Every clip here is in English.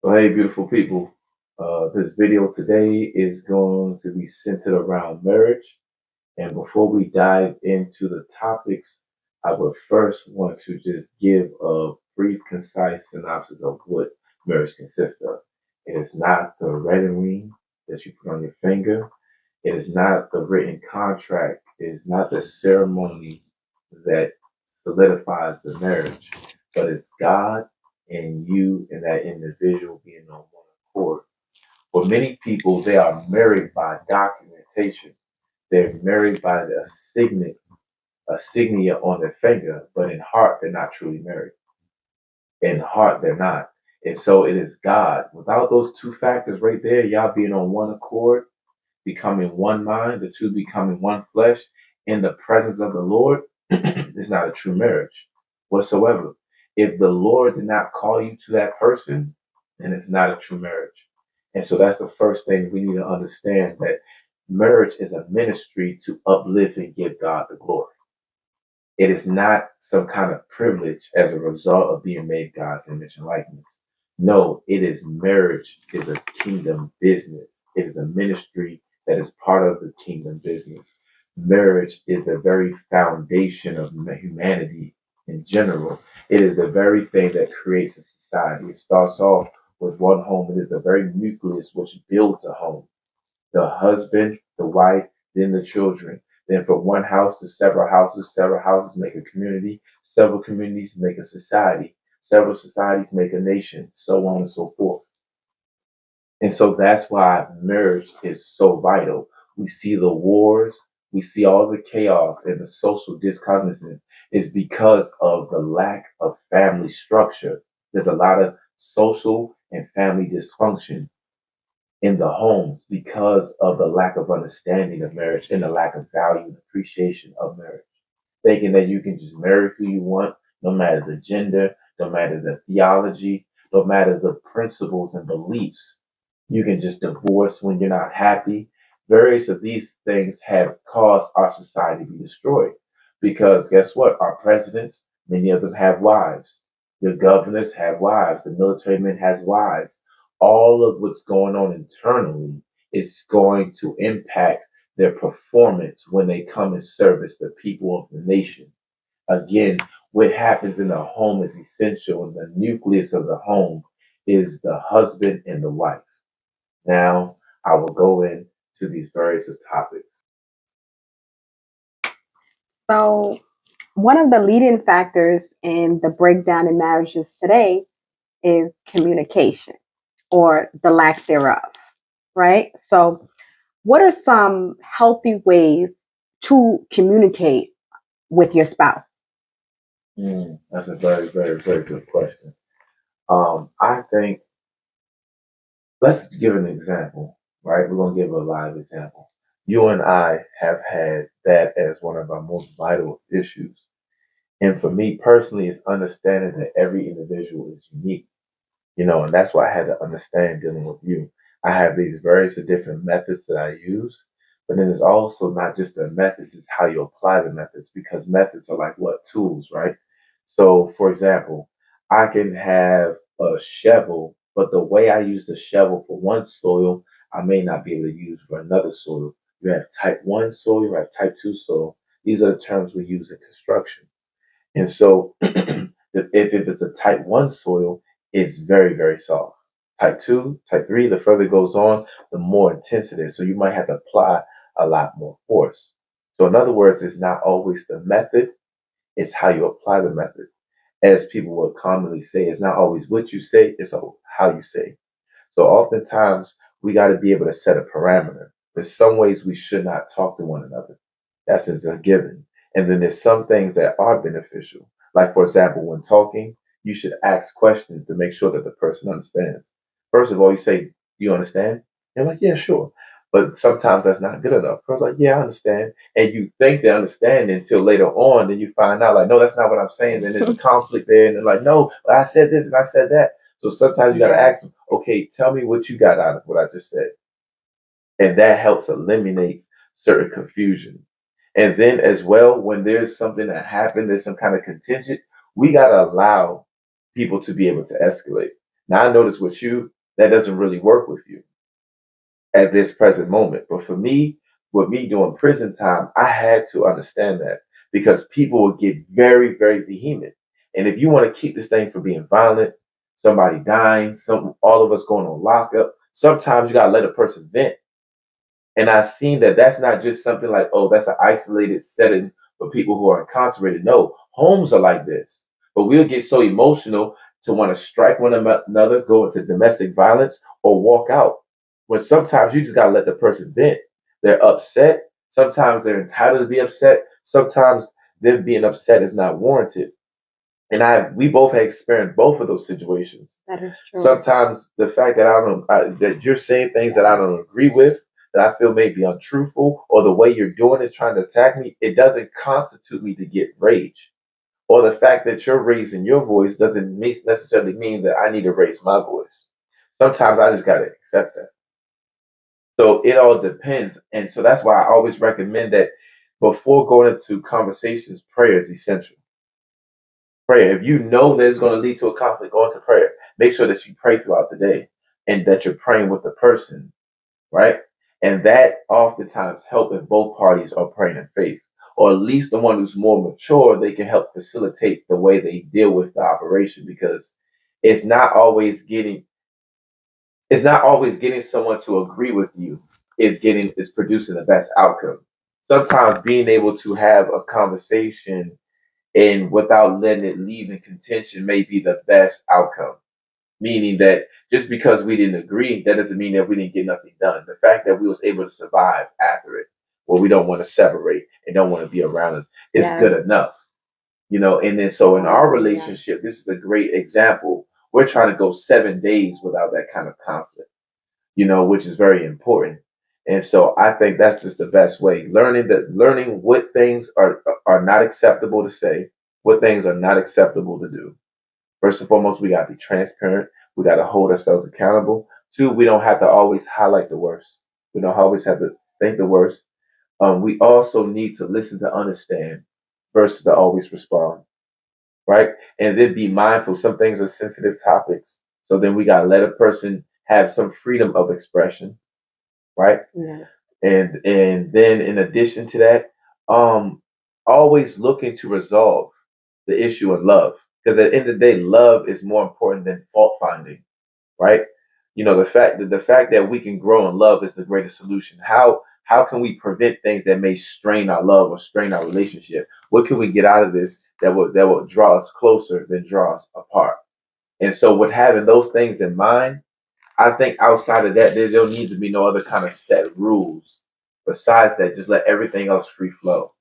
So, hey, beautiful people. This video today is going to be centered around marriage. And before we dive into the topics, I would first want to just give a brief, concise synopsis of what marriage consists of. It is not the wedding ring that you put on your finger. It is not the written contract. It is not the ceremony that solidifies the marriage, but it's God and you and that individual being on one accord. For many people, they are married by documentation. They're married by a signia on their finger, but in heart, they're not truly married. In heart, they're not. And so it is God. Without those two factors right there, y'all being on one accord, becoming one mind, the two becoming one flesh in the presence of the Lord, is not a true marriage whatsoever. If the Lord did not call you to that person, then it's not a true marriage. And so that's the first thing we need to understand, that marriage is a ministry to uplift and give God the glory. It is not some kind of privilege as a result of being made God's image and likeness. No, it is marriage is a kingdom business. It is a ministry that is part of the kingdom business. Marriage is the very foundation of humanity in general. It is the very thing that creates a society. It starts off with one home. It is the very nucleus which builds a home, the husband, the wife, then the children. Then from one house to several houses make a community, several communities make a society, several societies make a nation, so on and so forth. And so that's why marriage is so vital. We see the wars, we see all the chaos and the social discognizance is because of the lack of family structure. There's a lot of social and family dysfunction in the homes because of the lack of understanding of marriage and the lack of value and appreciation of marriage. Thinking that you can just marry who you want, no matter the gender, no matter the theology, no matter the principles and beliefs. You can just divorce when you're not happy. Various of these things have caused our society to be destroyed. Because guess what? Our presidents, many of them have wives. Your governors have wives. The military men has wives. All of what's going on internally is going to impact their performance when they come and service the people of the nation. Again, what happens in the home is essential, and the nucleus of the home is the husband and the wife. Now, I will go into these various topics. So, one of the leading factors in the breakdown in marriages today is communication or the lack thereof, right? So, what are some healthy ways to communicate with your spouse? That's a very, very, very good question. I think let's give an example, right? We're gonna give a live example. You and I have had that as one of our most vital issues. And for me personally, it's understanding that every individual is unique. And that's why I had to understand dealing with you. I have these various different methods that I use, but then it's also not just the methods, it's how you apply the methods, because methods are like what? Tools, right? So, for example, I can have a shovel, but the way I use the shovel for one soil, I may not be able to use for another soil. You have type 1 soil, you have type 2 soil. These are the terms we use in construction. And so if it's a type 1 soil, it's very, very soft. Type 2, type 3, the further it goes on, the more intense it is. So you might have to apply a lot more force. So in other words, it's not always the method, it's how you apply the method. As people would commonly say, it's not always what you say, it's how you say. So oftentimes we got to be able to set a parameter. There's some ways we should not talk to one another. That's just a given. And then there's some things that are beneficial. Like, for example, when talking, you should ask questions to make sure that the person understands. First of all, you say, "Do you understand?" They're like, "Yeah, sure." But sometimes that's not good enough. Person's like, "Yeah, I understand." And you think they understand until later on, then you find out, like, no, that's not what I'm saying. Then there's a conflict there. And they're like, no, I said this and I said that. So sometimes you got to ask them, okay, tell me what you got out of what I just said. And that helps eliminate certain confusion. And then as well, when there's something that happened, there's some kind of contingent, we got to allow people to be able to escalate. Now, I notice with you, that doesn't really work with you at this present moment. But for me, with me doing prison time, I had to understand that because people would get very, very vehement. And if you want to keep this thing from being violent, somebody dying, all of us going on lockup, sometimes you gotta let a person vent. And I've seen that that's not just something like, oh, that's an isolated setting for people who are incarcerated. No, homes are like this. But we'll get so emotional to want to strike one another, go into domestic violence, or walk out. When sometimes you just got to let the person vent. They're upset. Sometimes they're entitled to be upset. Sometimes them being upset is not warranted. And we both have experienced both of those situations. That is true. Sometimes the fact that that you're saying things that I don't agree with, that I feel may be untruthful, or the way you're doing is trying to attack me, it doesn't constitute me to get rage. Or the fact that you're raising your voice doesn't necessarily mean that I need to raise my voice. Sometimes I just gotta accept that. So it all depends, and so that's why I always recommend that before going into conversations, prayer is essential. Prayer. If you know that it's going to lead to a conflict, go into prayer. Make sure that you pray throughout the day and that you're praying with the person, right? And that oftentimes helps if both parties are praying in faith. Or at least the one who's more mature, they can help facilitate the way they deal with the operation because it's not always getting it's not always getting someone to agree with you is producing the best outcome. Sometimes being able to have a conversation and without letting it leave in contention may be the best outcome. Meaning that just because we didn't agree, that doesn't mean that we didn't get nothing done. The fact that we was able to survive after it, where we don't want to separate and don't want to be around it, is Yes. good enough. And then so in our Yeah. relationship, this is a great example. We're trying to go 7 days without that kind of conflict, which is very important. And so I think that's just the best way. Learning what things are not acceptable to say, what things are not acceptable to do. First and foremost, we gotta be transparent. We gotta hold ourselves accountable. Two, we don't have to always highlight the worst. We don't always have to think the worst. We also need to listen to understand versus to always respond, right? And then be mindful. Some things are sensitive topics. So then we gotta let a person have some freedom of expression, right? Yeah. And then in addition to that, um, always looking to resolve the issue in love. Because at the end of the day, love is more important than fault finding, right? The fact that we can grow in love is the greatest solution. How can we prevent things that may strain our love or strain our relationship? What can we get out of this that will draw us closer than draw us apart? And so with having those things in mind, I think outside of that, there don't need to be no other kind of set rules. Besides that, just let everything else free flow.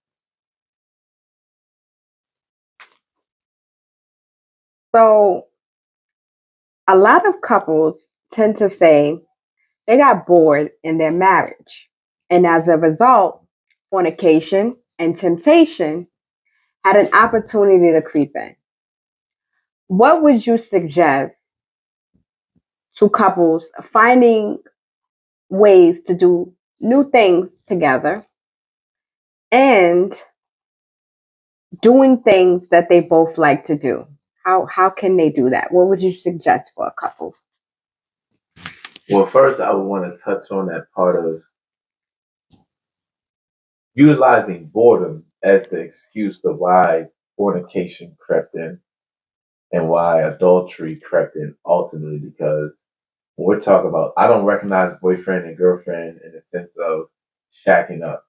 So a lot of couples tend to say they got bored in their marriage. And as a result, fornication and temptation had an opportunity to creep in. What would you suggest to couples finding ways to do new things together and doing things that they both like to do? How can they do that? What would you suggest for a couple? Well, first, I would want to touch on that part of utilizing boredom as the excuse to why fornication crept in and why adultery crept in ultimately because when we're talking about I don't recognize boyfriend and girlfriend in the sense of shacking up,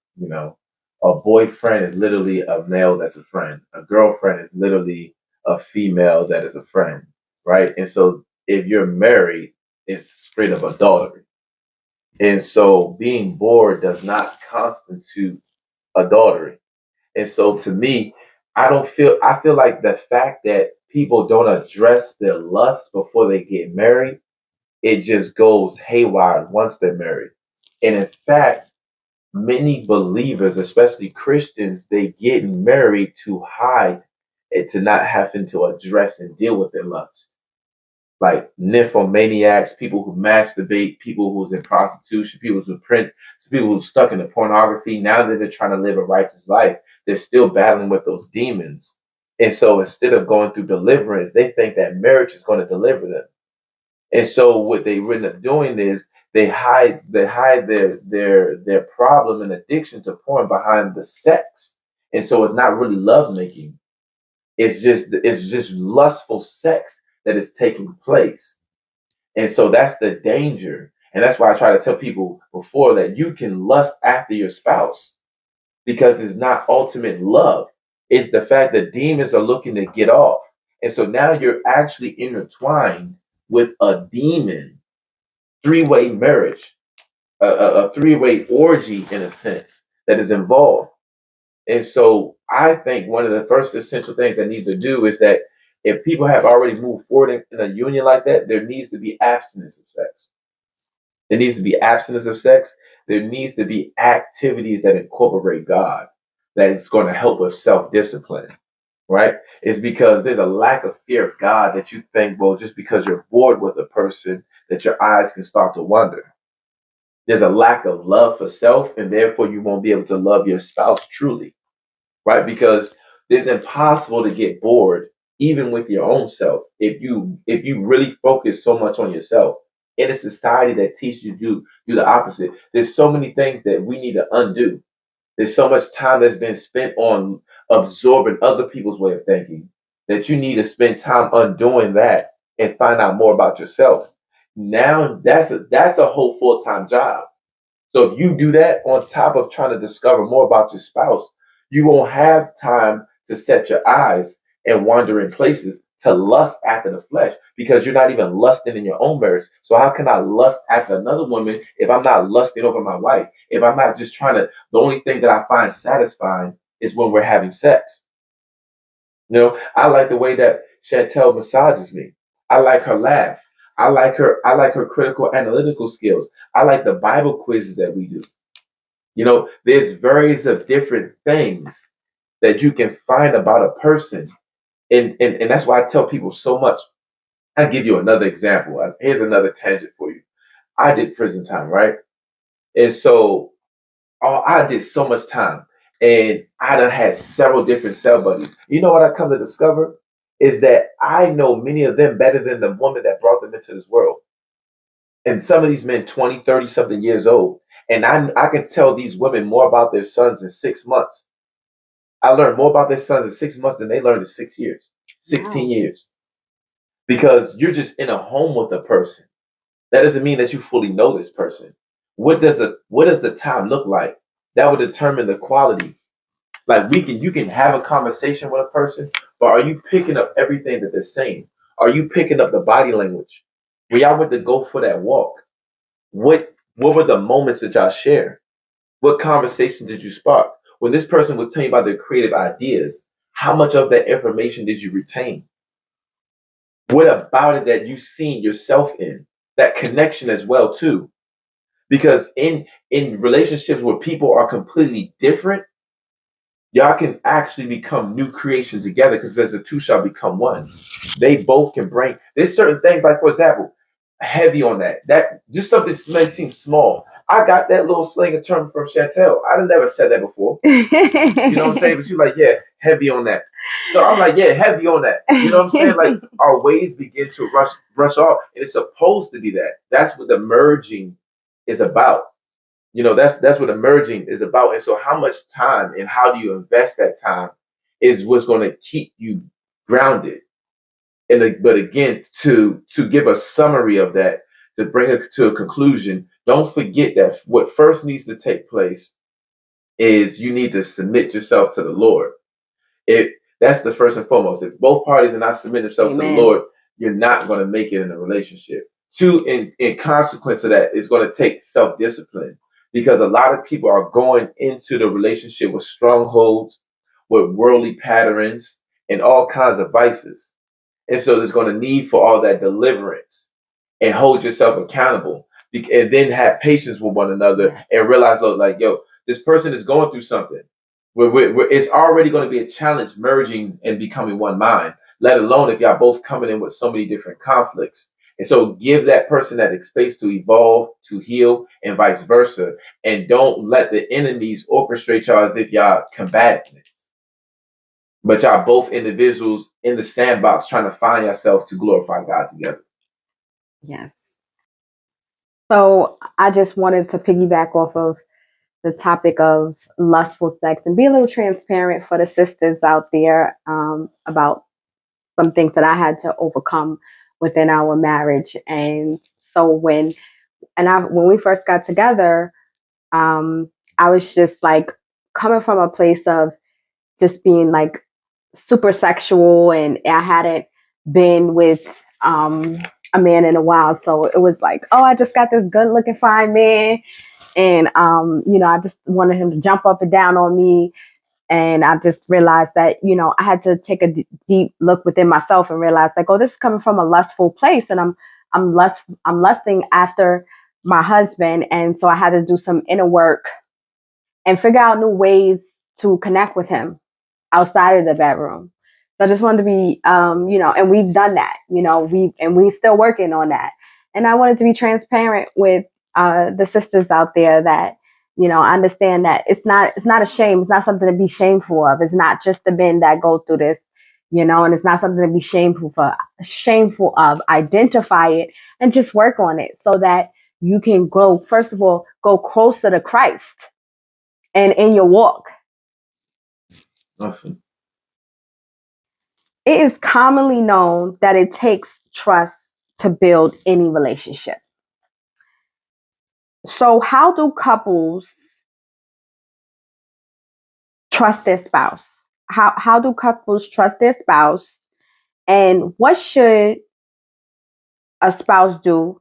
A boyfriend is literally a male that's a friend. A girlfriend is literally a female that is a friend, right? And so if you're married, it's straight up adultery. And so being bored does not constitute adultery. And so to me, I feel like the fact that people don't address their lust before they get married, it just goes haywire once they're married. And in fact, many believers, especially Christians, they get married to hide and to not having to address and deal with their lust. Like nymphomaniacs, people who masturbate, people who's in prostitution, people who's stuck in the pornography. Now that they're trying to live a righteous life, they're still battling with those demons. And so instead of going through deliverance, they think that marriage is going to deliver them. And so what they end up doing is they hide their problem and addiction to porn behind the sex. And so it's not really lovemaking. It's just lustful sex that is taking place. And so that's the danger. And that's why I try to tell people before that you can lust after your spouse because it's not ultimate love. It's the fact that demons are looking to get off. And so now you're actually intertwined with a demon, three-way marriage, a three-way orgy in a sense that is involved. And so I think one of the first essential things that needs to do is that if people have already moved forward in a union like that, there needs to be abstinence of sex. There needs to be abstinence of sex. There needs to be activities that incorporate God that is going to help with self discipline, right? It's because there's a lack of fear of God that you think, well, just because you're bored with a person, that your eyes can start to wander. There's a lack of love for self, and therefore you won't be able to love your spouse truly, right? Because it's impossible to get bored even with your own self if you really focus so much on yourself in a society that teaches you to do the opposite. There's so many things that we need to undo. There's so much time that's been spent on absorbing other people's way of thinking that you need to spend time undoing that and find out more about yourself. Now that's a whole full-time job. So if you do that on top of trying to discover more about your spouse, you won't have time to set your eyes and wander in places to lust after the flesh because you're not even lusting in your own marriage. So how can I lust after another woman if I'm not lusting over my wife? If I'm not just trying to, the only thing that I find satisfying is when we're having sex. I like the way that Chantel massages me. I like her laugh. I like her critical analytical skills. I like the Bible quizzes that we do. There's various of different things that you can find about a person. And that's why I tell people so much. I'll give you another example. Here's another tangent for you. I did prison time, right? And so I did so much time. And I done had several different cell buddies. You know what I come to discover? Is that I know many of them better than the woman that brought them into this world. And some of these men 20, 30 something years old. And I can tell these women more about their sons in 6 months. I learned more about their sons in 6 months than they learned in 6 years, 16 Wow. years. Because you're just in a home with a person. That doesn't mean that you fully know this person. What does the time look like? That would determine the quality. Like you can have a conversation with a person, but are you picking up everything that they're saying? Are you picking up the body language? When y'all went to go for that walk, what were the moments that y'all share? What conversation did you spark? When this person was telling you about their creative ideas, how much of that information did you retain? What about it that you seen yourself in? That connection as well too. Because in relationships where people are completely different, y'all can actually become new creations together because as the two shall become one. They both can bring. There's certain things like, for example, heavy on that. That just something may seem small. I got that little slang term from Chantel. I done never said that before. You know what I'm saying? But she's like, yeah, heavy on that. So I'm like, yeah, heavy on that. You know what I'm saying? Like our ways begin to rush off, and it's supposed to be that. That's what the merging is about. That's what emerging is about. And so how much time and how do you invest that time is what's going to keep you grounded. But again, to give a summary of that, to bring it to a conclusion, don't forget that what first needs to take place is you need to submit yourself to the Lord. That's the first and foremost. If both parties are not submitting themselves to the Amen. Lord, you're not going to make it in a relationship. Two, in consequence of that, it's going to take self discipline because a lot of people are going into the relationship with strongholds, with worldly patterns, and all kinds of vices. And so there's going to need for all that deliverance and hold yourself accountable and then have patience with one another and realize, look, like, yo, this person is going through something. It's already going to be a challenge merging and becoming one mind, let alone if y'all both coming in with so many different conflicts. And so give that person that space to evolve, to heal, and vice versa. And don't let the enemies orchestrate y'all as if y'all combating it. But y'all both individuals in the sandbox trying to find yourself to glorify God together. Yes. So I just wanted to piggyback off of the topic of lustful sex and be a little transparent for the sisters out there about some things that I had to overcome within our marriage. And so when we first got together, I was just like coming from a place of just being like super sexual, and I hadn't been with um, a man in a while. So it was like, oh, I just got this good looking fine man. And, I just wanted him to jump up and down on me. And I just realized that, I had to take a deep look within myself and realize like, oh, this is coming from a lustful place. And I'm lusting after my husband. And so I had to do some inner work and figure out new ways to connect with him outside of the bedroom. So I just wanted to be, and we've done that, we still working on that. And I wanted to be transparent with the sisters out there that, I understand that it's not a shame. It's not something to be shameful of. It's not just the men that go through this, and it's not something to be shameful of. Identify it and just work on it so that you can go, first of all, go closer to Christ and in your walk. Awesome. It is commonly known that it takes trust to build any relationship. So, how do couples trust their spouse? How do couples trust their spouse? And what should a spouse do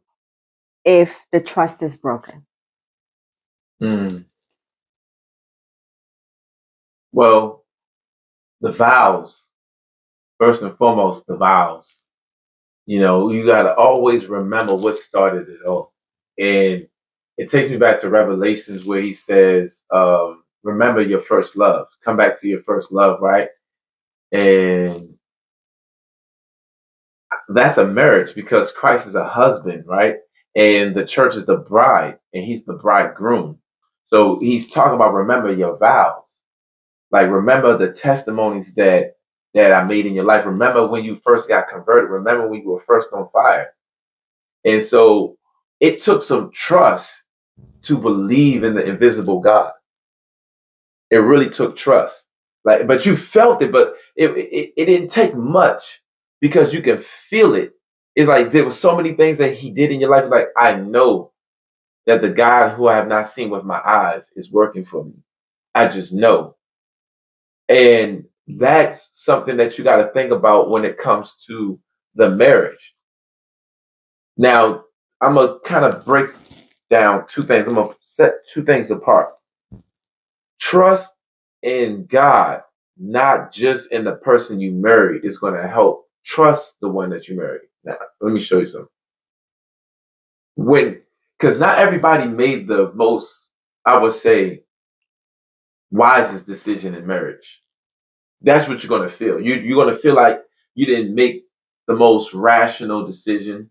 if the trust is broken? Mm. Well, the vows, first and foremost, the vows. You got to always remember what started it all. And it takes me back to Revelations where he says, remember your first love. Come back to your first love, right? And that's a marriage because Christ is a husband, right? And the church is the bride, and he's the bridegroom. So he's talking about remember your vows. Like remember the testimonies that I made in your life. Remember when you first got converted. Remember when you were first on fire. And so it took some trust to believe in the invisible God. It really took trust. Like, but you felt it, but it didn't take much because you can feel it. It's like there were so many things that he did in your life. Like, I know that the God who I have not seen with my eyes is working for me. I just know. And that's something that you got to think about when it comes to the marriage. Now, I'm going to kind of break down two things. I'm going to set two things apart. Trust in God, not just in the person you married, is going to help. Trust the one that you married. Now, let me show you something. Because not everybody made the most, I would say, wisest decision in marriage. That's what you're going to feel. You're going to feel like you didn't make the most rational decision,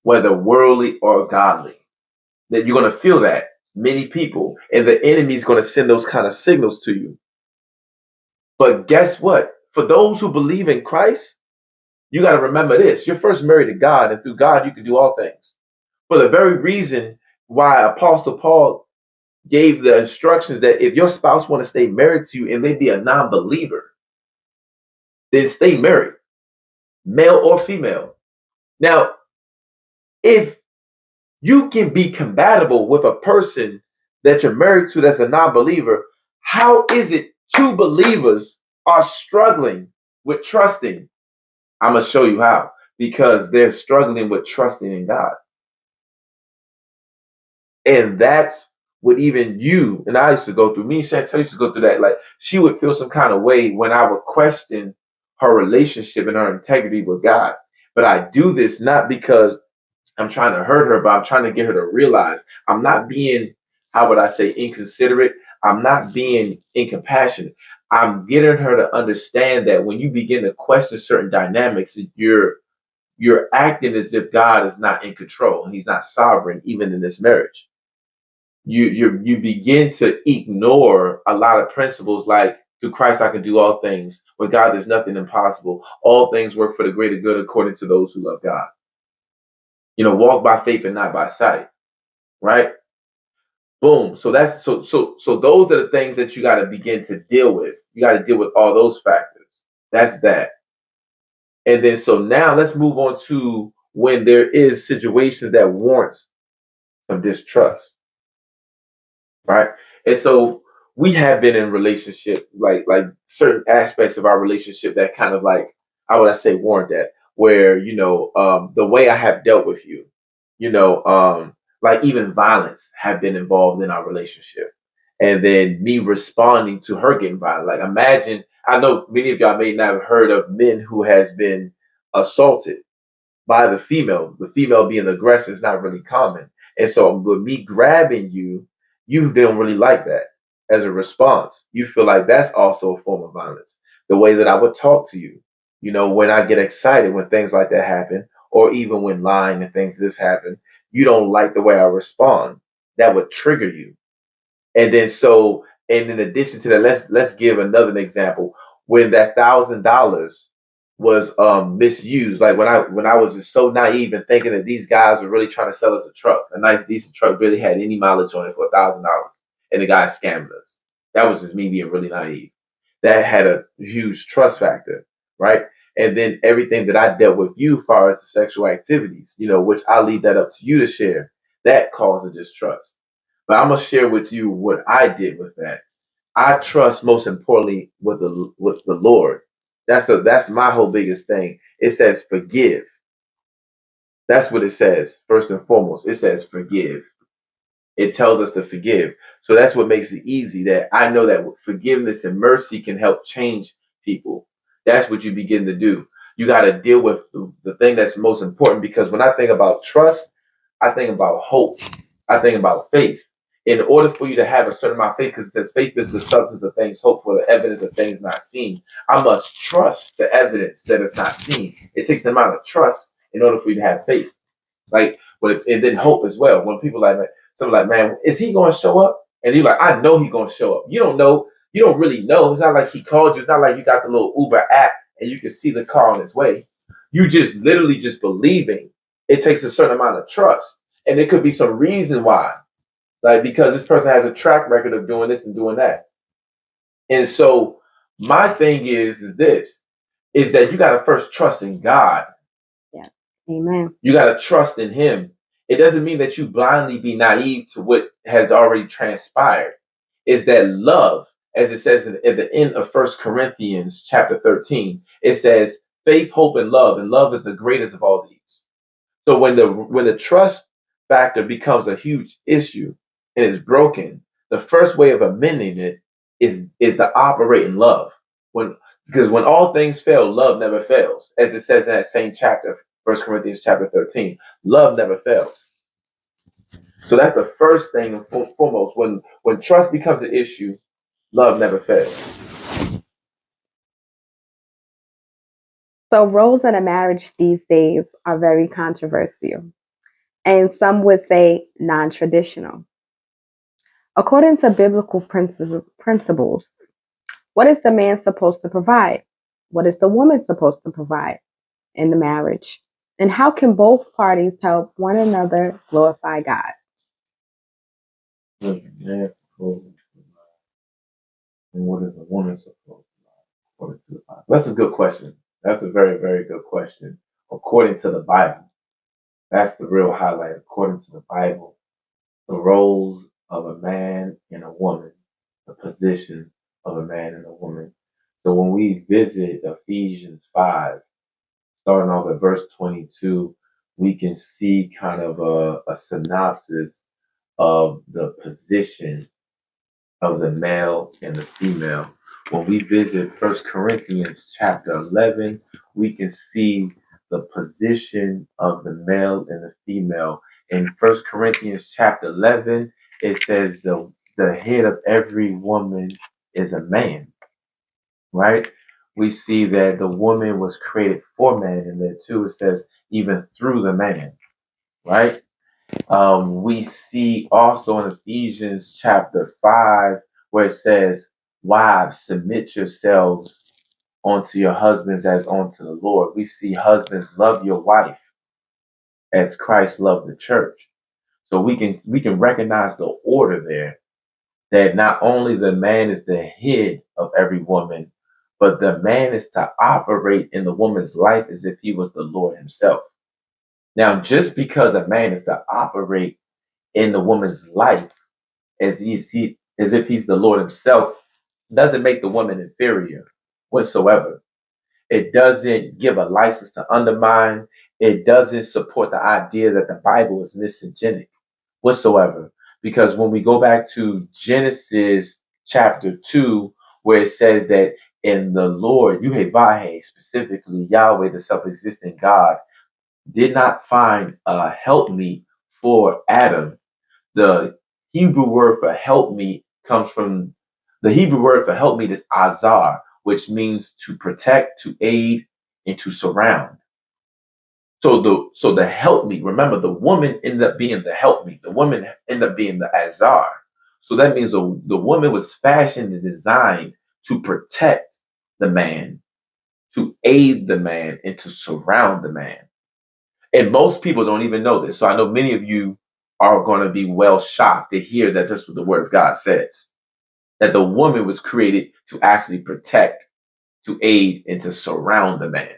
whether worldly or godly. That you're going to feel that. Many people, and the enemy is going to send those kind of signals to you. But guess what? For those who believe in Christ, you got to remember this. You're first married to God, and through God, you can do all things. For the very reason why Apostle Paul gave the instructions that if your spouse want to stay married to you and they be a non-believer, then stay married, male or female. Now, if you can be compatible with a person that you're married to that's a non-believer, how is it two believers are struggling with trusting? I'm going to show you how. Because they're struggling with trusting in God. And that's what even you and I used to go through. Me and Chantel used to go through that. Like she would feel some kind of way when I would question her relationship and her integrity with God. But I do this not because I'm trying to hurt her, but I'm trying to get her to realize I'm not being, how would I say, inconsiderate. I'm not being incompassionate. I'm getting her to understand that when you begin to question certain dynamics, you're acting as if God is not in control and he's not sovereign, even in this marriage. You begin to ignore a lot of principles like through Christ I can do all things. With God there's nothing impossible. All things work for the greater good according to those who love God. Walk by faith and not by sight, right? Boom. So that's so those are the things that you got to begin to deal with. You got to deal with all those factors. That's that. And then so now let's move on to when there is situations that warrants some distrust, right? And so we have been in relationship, like certain aspects of our relationship that kind of like, how would I say, warrant that, where the way I have dealt with you, like even violence have been involved in our relationship, and then me responding to her getting violent. Like imagine, I know many of y'all may not have heard of men who has been assaulted by the female being the aggressor is not really common. And so with me grabbing you, you don't really like that as a response. You feel like that's also a form of violence. The way that I would talk to you, when I get excited when things like that happen, or even when lying and things this happen, you don't like the way I respond. That would trigger you. And in addition to that, let's give another example. When that $1,000 was misused, like when I was just so naive and thinking that these guys were really trying to sell us a truck, a nice decent truck, really had any mileage on it for $1,000, and the guy scammed us. That was just me being really naive. That had a huge trust factor, right? And then everything that I dealt with you, as far as the sexual activities, which I leave that up to you to share, that caused a distrust. But I'm gonna share with you what I did with that. I trust most importantly with the Lord. That's my whole biggest thing. It says forgive. That's what it says first and foremost. It says forgive. It tells us to forgive. So that's what makes it easy. That I know that forgiveness and mercy can help change people. That's what you begin to do. You got to deal with the thing that's most important, because when I think about trust, I think about hope. I think about faith. In order for you to have a certain amount of faith, because it says faith is the substance of things hoped for, the evidence of things not seen. I must trust the evidence that is not seen. It takes an amount of trust in order for you to have faith. Like, and then hope as well. When people like, someone like, man, is he going to show up? And you're like, I know he's going to show up. You don't know. You don't really know. It's not like he called you. It's not like you got the little Uber app and you can see the car on its way. You just literally just believing. It takes a certain amount of trust. And there could be some reason why. Like, because this person has a track record of doing this and doing that. And so my thing is that you got to first trust in God. Yeah. Amen. You got to trust in him. It doesn't mean that you blindly be naive to what has already transpired. It's that love, as it says at the end of First Corinthians chapter 13, it says faith, hope, and love is the greatest of all these. So when the trust factor becomes a huge issue and is broken, the first way of amending it is to operate in love. Because when all things fail, love never fails, as it says in that same chapter, First Corinthians chapter 13. Love never fails. So that's the first thing and foremost. When trust becomes an issue, love never fails. So roles in a marriage these days are very controversial, and some would say non-traditional. According to biblical principles, what is the man supposed to provide? What is the woman supposed to provide in the marriage? And how can both parties help one another glorify God? What is a man supposed to provide, and what is a woman supposed to provide according to the Bible? That's a good question. That's a very, very good question. According to the Bible, that's the real highlight. According to the Bible, the roles of a man and a woman, the position of a man and a woman. So when we visit Ephesians 5, starting off at verse 22, we can see kind of a synopsis of the position of the male and the female. When we visit First Corinthians chapter 11, we can see the position of the male and the female. In First Corinthians chapter 11, it says the head of every woman is a man, right? We see that the woman was created for man, and then too it says even through the man, right? We see also in Ephesians chapter 5 where it says, wives, submit yourselves unto your husbands as unto the Lord. We see husbands, love your wife. as Christ loved the church. So we can recognize the order there, that not only the man is the head of every woman, but the man is to operate in the woman's life as if he was the Lord himself. Now, just because a man is to operate in the woman's life as if he's the Lord himself doesn't make the woman inferior whatsoever. It doesn't give a license to undermine. It doesn't support the idea that the Bible is misogynic whatsoever. Because when we go back to Genesis chapter 2, where it says that in the Lord, Yuhevahe, specifically Yahweh, the self existent God, did not find a helpmeet for Adam. The Hebrew word for helpmeet comes from the Hebrew word for helpmeet is azar, which means to protect, to aid, and to surround. So the helpmeet, remember the woman ended up being the helpmeet. The woman ended up being the azar. So that means the woman was fashioned and designed to protect the man, to aid the man, and to surround the man. And most people don't even know this. So I know many of you are going to be well shocked to hear that this is what the word of God says, that the woman was created to actually protect, to aid, and to surround the man,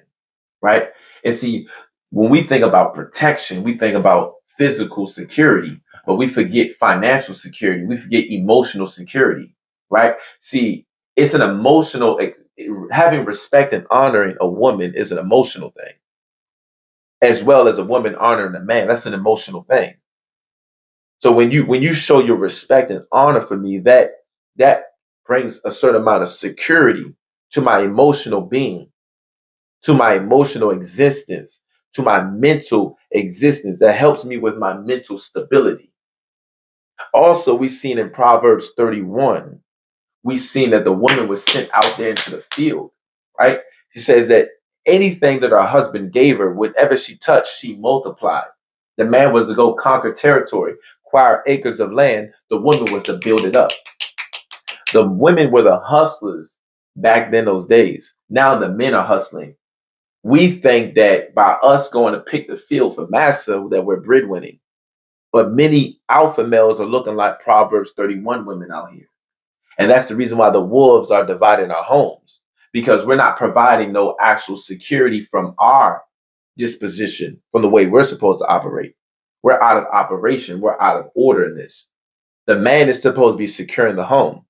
right? And see, when we think about protection, we think about physical security, but we forget financial security. We forget emotional security, right? See, it's an emotional, having respect and honoring a woman is an emotional thing, as well as a woman honoring a man. That's an emotional thing. So when you show your respect and honor for me, that brings a certain amount of security to my emotional being, to my emotional existence, to my mental existence. That helps me with my mental stability. Also, we've seen in Proverbs 31, we've seen that the woman was sent out there into the field, right? She says that anything that her husband gave her, whatever she touched, she multiplied. The man was to go conquer territory, acquire acres of land. The woman was to build it up. The women were the hustlers back then, those days. Now the men are hustling. We think that by us going to pick the field for massa that we're breadwinning. But many alpha males are looking like Proverbs 31 women out here. And that's the reason why the wolves are dividing our homes, because we're not providing no actual security from our disposition, from the way we're supposed to operate. We're out of operation. We're out of order in this. The man is supposed to be securing the home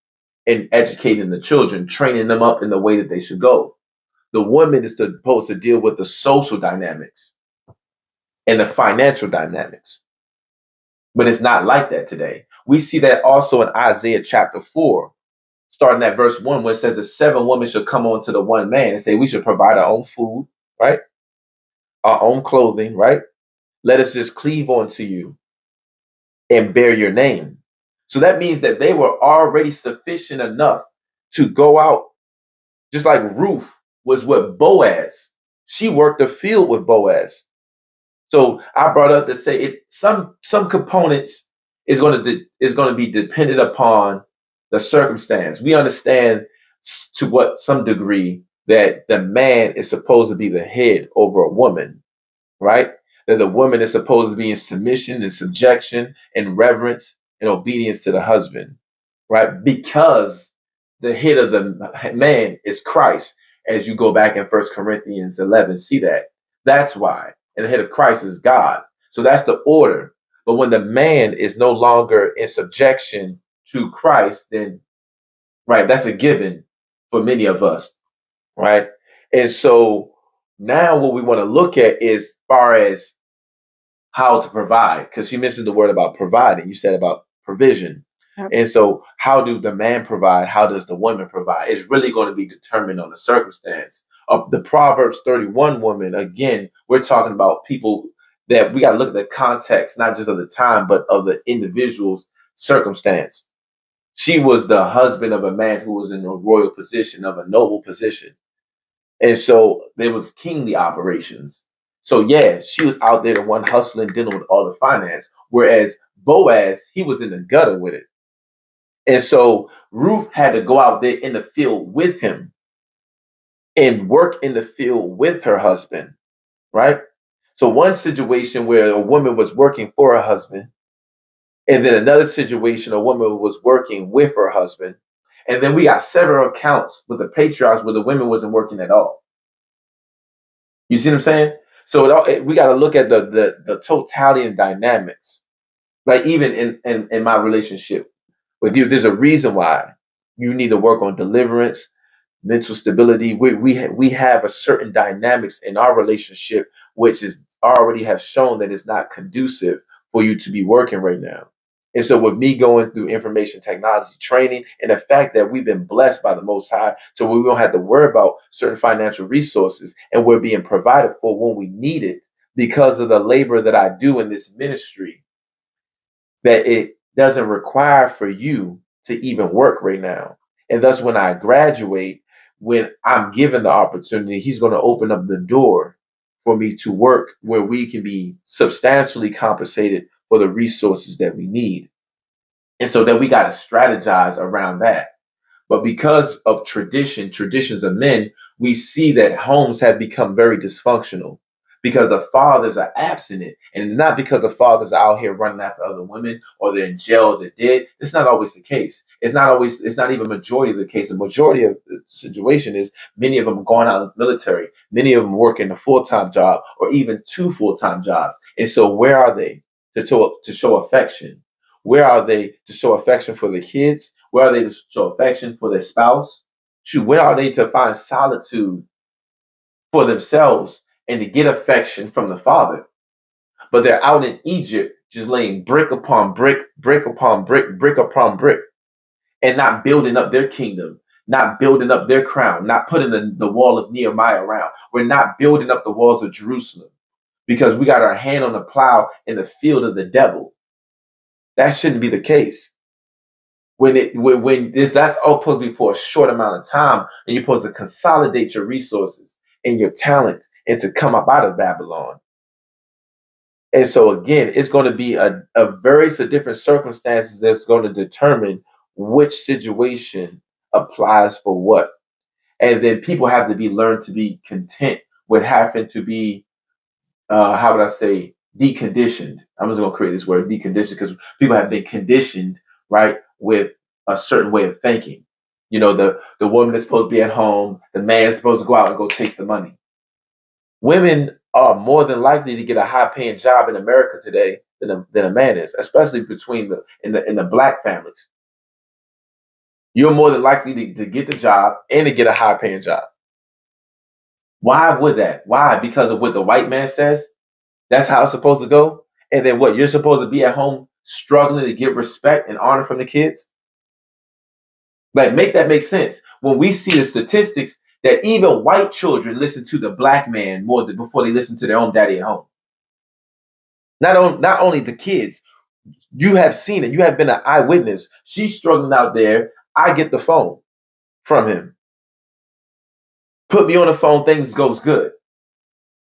and educating the children, training them up in the way that they should go. The woman is supposed to deal with the social dynamics and the financial dynamics. But it's not like that today. We see that also in Isaiah chapter 4, starting at verse 1, where it says the seven women should come on to the one man and say, we should provide our own food, right? Our own clothing, right? Let us just cleave onto you and bear your name. So that means that they were already sufficient enough to go out, just like Ruth was with Boaz. She worked the field with Boaz. So I brought up to say it. Some components is going to be dependent upon the circumstance. We understand to what some degree that the man is supposed to be the head over a woman, right? That the woman is supposed to be in submission and subjection and reverence and obedience to the husband, right? Because the head of the man is Christ. As you go back in 1 Corinthians 11, see that. That's why. And the head of Christ is God. So that's the order. But when the man is no longer in subjection to Christ, then, right, that's a given for many of us, right? And so now what we want to look at is far as how to provide, because you mentioned the word about providing. You said about provision. Yep. And so how do the man provide? How does the woman provide? It's really going to be determined on the circumstance. Of the Proverbs 31 woman, again, we're talking about people that we got to look at the context, not just of the time, but of the individual's circumstance. She was the husband of a man who was in a royal position, of a noble position. And so there was kingly operations. So yeah, she was out there the one hustling, dealing with all the finance. Whereas Boaz, he was in the gutter with it. And so Ruth had to go out there in the field with him and work in the field with her husband, right? So one situation where a woman was working for her husband, and then another situation, a woman was working with her husband. And then we got several accounts with the patriarchs where the women wasn't working at all. You see what I'm saying? So we got to look at the totality and dynamics. Like even in my relationship with you, there's a reason why you need to work on deliverance, mental stability. We have a certain dynamics in our relationship, which is already have shown that it's not conducive for you to be working right now. And so with me going through information technology training and the fact that we've been blessed by the Most High, so we don't have to worry about certain financial resources and we're being provided for when we need it because of the labor that I do in this ministry, that it doesn't require for you to even work right now. And thus, when I graduate, when I'm given the opportunity, he's going to open up the door for me to work where we can be substantially compensated for the resources that we need. And so then we got to strategize around that. But because of traditions of men, we see that homes have become very dysfunctional because the fathers are absent. And not because the fathers are out here running after other women or they're in jail or they're dead. It's not always the case. It's not even majority of the case. The majority of the situation is many of them are going out in the military. Many of them working a full-time job or even two full-time jobs. And so where are they to show affection? Where are they to show affection for the kids? Where are they to show affection for their spouse? Shoot, where are they to find solitude for themselves and to get affection from the Father? But they're out in Egypt just laying brick upon brick, brick upon brick, brick upon brick, and not building up their kingdom, not building up their crown, not putting the wall of Nehemiah around. We're not building up the walls of Jerusalem because we got our hand on the plow in the field of the devil. That shouldn't be the case. When this that's all supposed to be for a short amount of time, and you're supposed to consolidate your resources and your talent and to come up out of Babylon. And so again, it's going to be a various of different circumstances that's going to determine which situation applies for what. And then people have to be learned to be content with having to be how would I say, deconditioned. I'm just going to create this word, deconditioned, because people have been conditioned, right, with a certain way of thinking. You know, the woman is supposed to be at home, the man is supposed to go out and go chase the money. Women are more than likely to get a high paying job in America today than a man is, especially between the black families. You're more than likely to get the job and to get a high paying job. Why would that? Why? Because of what the white man says? That's how it's supposed to go. And then what? You're supposed to be at home struggling to get respect and honor from the kids? Like, make that make sense. When we see the statistics that even white children listen to the black man more than before they listen to their own daddy at home. Not only the kids, you have seen it. You have been an eyewitness. She's struggling out there. I get the phone from him. Put me on the phone, things goes good.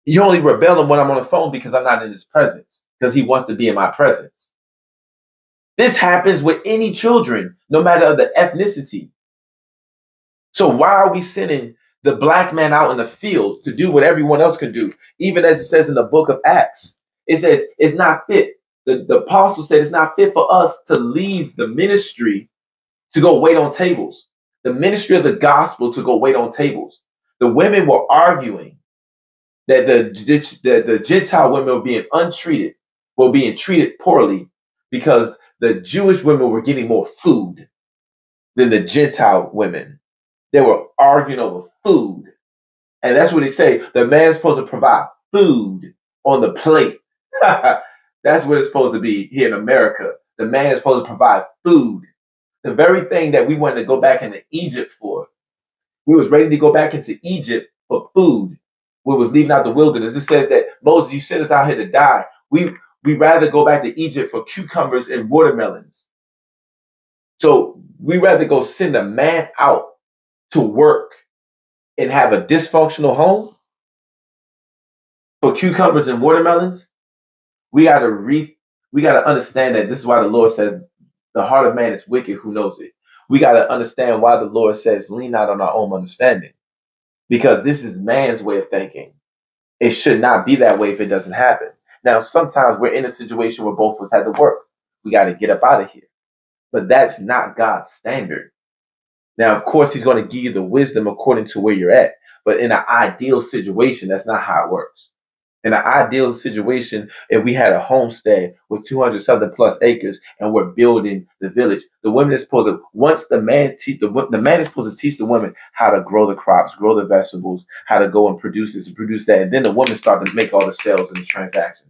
You only rebel him when I'm on the phone because I'm not in his presence, because he wants to be in my presence. This happens with any children, no matter the ethnicity. So why are we sending the black man out in the field to do what everyone else can do? Even as it says in the book of Acts, it says it's not fit. The apostle said it's not fit for us to leave the ministry to go wait on tables. The ministry of the gospel to go wait on tables. The women were arguing that the Gentile women were being untreated, were being treated poorly because the Jewish women were getting more food than the Gentile women. They were arguing over food. And that's what they say. The man's supposed to provide food on the plate. That's what it's supposed to be here in America. The man is supposed to provide food. The very thing that we wanted to go back into Egypt for. We was ready to go back into Egypt for food. We was leaving out the wilderness. It says that Moses, you sent us out here to die. We rather go back to Egypt for cucumbers and watermelons. So we rather go send a man out to work and have a dysfunctional home for cucumbers and watermelons. We gotta understand that this is why the Lord says the heart of man is wicked, who knows it. We gotta understand why the Lord says lean not on our own understanding. Because this is man's way of thinking. It should not be that way if it doesn't happen. Now, sometimes we're in a situation where both of us had to work. We got to get up out of here. But that's not God's standard. Now, of course, he's going to give you the wisdom according to where you're at. But in an ideal situation, that's not how it works. In an ideal situation, if we had a homestead with 200 something plus acres and we're building the village, the women is supposed to, once the man is supposed to teach the women how to grow the crops, grow the vegetables, how to go and produce this and produce that. And then the women start to make all the sales and the transactions.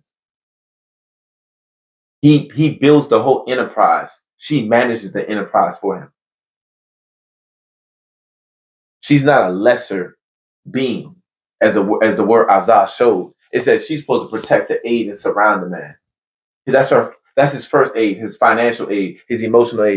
He builds the whole enterprise. She manages the enterprise for him. She's not a lesser being, as the word Azah shows. It says she's supposed to protect, to aid, and surround the man. That's his first aid, his financial aid, his emotional aid.